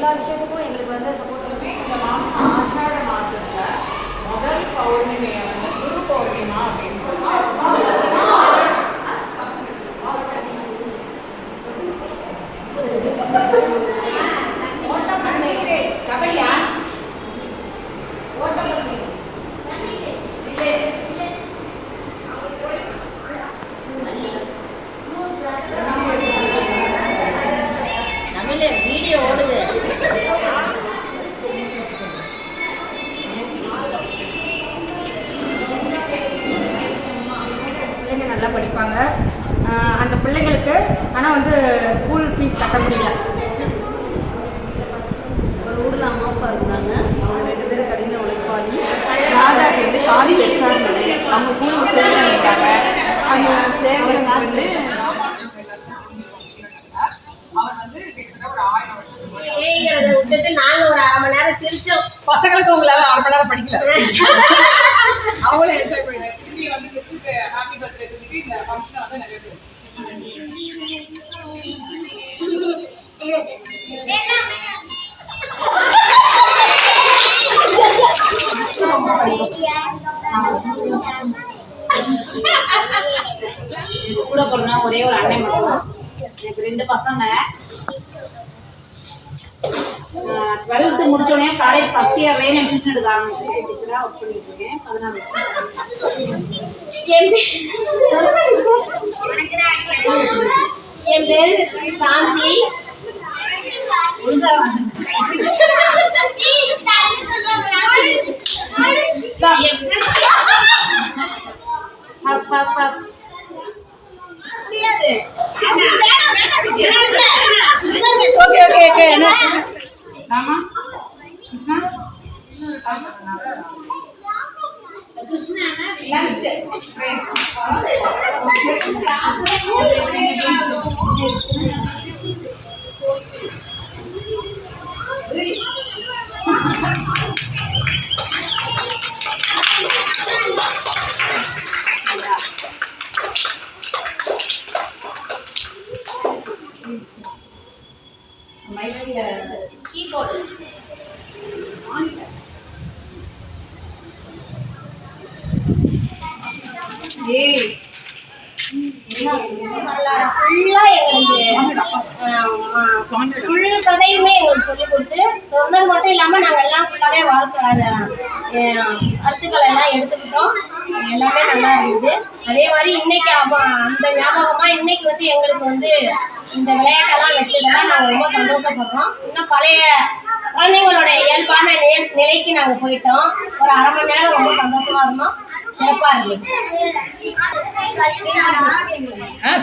எல்லா விஷயத்துக்கும் எங்களுக்கு வந்து சப்போர்ட் பண்ணுமே. இந்த மாதம் ஆஷாட மாதத்தில் முதல் பௌர்ணமியை வந்து குரு பௌர்ணிமா அப்படின்னு சொல்லுவாங்க. கபடியா வீடியோ ஓடுது. பிள்ளைங்க நல்லா படிப்பாங்க. அந்த பிள்ளைங்களுக்கு ஆனால் வந்து ஸ்கூல் ஃபீஸ் கட்ட முடியல. ஒரு ஊரில் அம்மா அப்பா இருந்தாங்க. அவங்க 2 பேரும் கடின உழைப்பாளி. ராஜாக்கு வந்து காது பெருசாக இருந்தது. அவங்க கூட சேவை பண்ணிட்டாங்க. அந்த சேவைகளுக்கு வந்து ஏங்கிறத விட்டுட்டு நாங்க ஒரு 1/2 மணி நேரம் சிரிச்சோம். பசங்களுக்கு உங்களால 1/2 மணி நேரம் படிக்கல. அவங்களே என்ஜாய் பண்ணாங்க. திரும்பி வந்து கிறிஸ்துக்கு ஹாப்பி பர்த்டே சொல்லிட்டு இந்த ஃபங்க்ஷனை வந்து நிறைவேற்றுவோம். கூட போறா ஒரே ஒரு அண்ணன் மட்டும். எனக்கு 2 பசங்க. 12th முடிச்சோடனே காலேஜ் ஃபர்ஸ்ட் இயர்லயே நான் டியூஷன் எடுக்க ஆரம்பிச்சேன். டீச்சரா ஒர்க் பண்ணிட்டு இருக்கேன். 14 என் பேரு சாந்தி. கீபோர்டு ஃபுல் கதையுமே எங்களுக்கு சொல்லிக் கொடுத்து சொன்னது மட்டும் இல்லாமல் நாங்கள் எல்லாம் ஃபுல்லாகவே வாழ்க்கை கருத்துக்களை எல்லாம் எடுத்துக்கிட்டோம். எல்லாமே நல்லா இருந்தது. அதே மாதிரி இன்னைக்கு அந்த ஞாபகமாக இன்னைக்கு வந்து எங்களுக்கு வந்து இந்த விளையாட்டெல்லாம் வச்சதெல்லாம் நாங்கள் ரொம்ப சந்தோஷப்படுறோம். இன்னும் பழைய குழந்தைங்களோட இயல்பான நிலைக்கு நாங்கள் போயிட்டோம். ஒரு 1/2 மணி நேரம் ரொம்ப சந்தோஷமா இருந்தோம். சிறப்பா இருக்கு.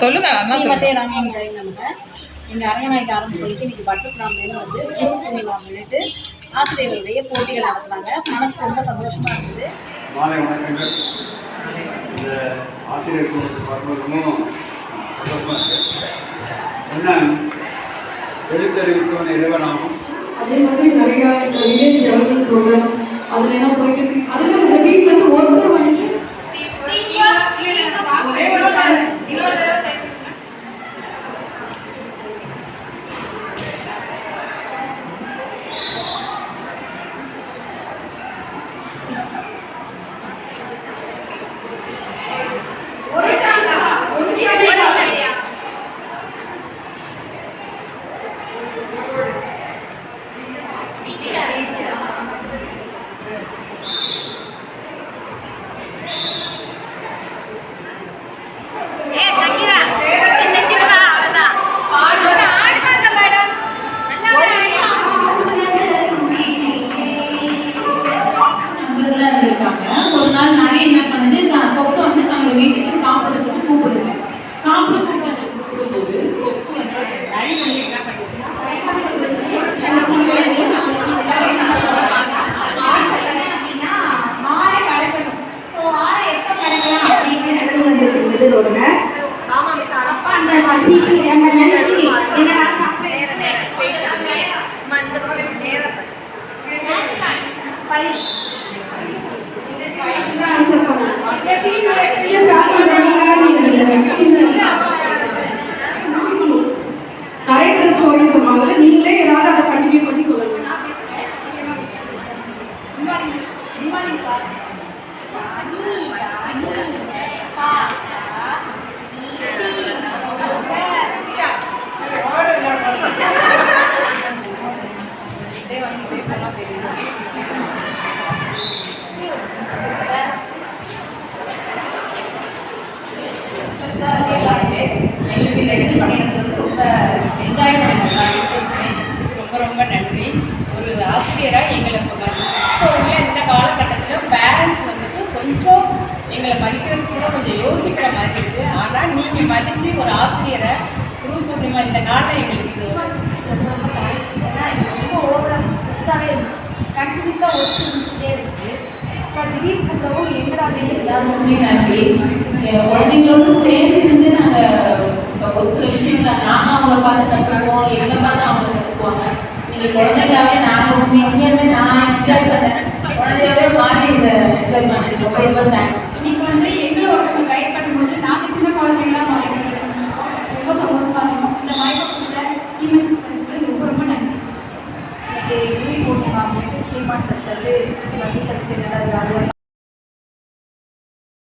சொல்லுங்க. எங்கள் அரங்கநாயக்கி ஆரம்பிக்கு இன்னைக்கு பட்டர்கிராம்லேருந்து வந்து குரு பூர்ணிமா முன்னிட்டு ஆசிரியர்களுடைய போட்டிகள் நடத்துனாங்க. மனசுக்கு ரொம்ப சந்தோஷமா இருந்தது. மாலை வணக்கங்கள். இந்த ஆசிரியர்களுக்கு பார்க்கும்போது சந்தோஷமா இருக்கு. என்ன எழுத்தறிவிக்கவன் இறைவனாகும். அதே மாதிரி நிறைய வில்லேஜ் டெவலப்மெண்ட் ப்ரோக்ராம்ஸ் அதில் என்ன போயிட்டு இருக்கு. அதில் நம்ம டீம் வந்து ஒருத்தர் வாங்கி ஒரு நாள் நிறைய என்ன பண்ணுது, கொக்கு வந்து தன்னோட வீட்டுக்கு சாப்பிட்றதுக்கு கூப்பிடுது. சாப்பிட கூப்பிடும்போது கொக்கு வந்து என்ன பண்ணுச்சுன்னா மாலை கடக்கணும். ஸோ ஆறை எப்போ கடக்கலாம் அப்படின்னு நடந்து வந்துருக்குது ரோடுல. அப்போ அந்த வசிக்கு அந்த நினைச்சு என்னடா சாப்பிட கரெக்ட் ஸ்டோரி சொல்லுவாங்க. நீங்களே ஏதாவது அதை கண்டினியூ பண்ணி சொல்லுங்க. எங்களை மதிக்கிறதுக்கு கூட கொஞ்சம் யோசிக்கிற மாதிரி இருக்குது. ஆனால் நீங்கள் மதித்து ஒரு ஆசிரியரை குரு பூர்ணிமா இந்த நாளில் எங்களுக்கு ரொம்ப ரொம்ப தேங்க்ஸ். ஏன்னா எனக்கு ரொம்ப ஓவராக ஸ்ட்ரெஸ்ஸாகவே இருந்துச்சு. கண்டினியூஸாக ஒர்க் இருந்துகிட்டே இருக்குது. இப்போ திடீர் கூப்பிடவும் எங்கடா எல்லாருக்குமே நன்றி. குழந்தைங்களோடு சேர்ந்து இருந்து நாங்கள் ஒரு சில விஷயங்களை நாங்கள் அவங்கள பார்த்து கற்றுக்குவோம், எங்களை பார்த்து அவங்க கற்றுக்குவாங்க. நீங்கள் குழந்தைங்களாவே நாங்கள் உண்மையுமே நான் என்ஜாய் பண்ணேன். குழந்தையாவே மாறி இந்த என்ஜாய் பண்ணது ரொம்ப ரொம்ப தேங்க்ஸ். இன்னைக்கு வந்து எங்களை ஒருத்தவங்க கைட் பண்ணும்போது நாங்கள் சின்ன குழந்தைங்களா மாறிட்டு ரொம்ப சந்தோஷமாக இருக்கணும். இந்த வாய்ப்பை கொடுத்த ஸ்ரீமதி ரொம்ப ரொம்ப நன்றி. எனக்கு குரு பூர்ணிமா ஸ்ரீமான் ட்ரஸ்ட்லேருந்து டீச்சர்ஸ்க்கு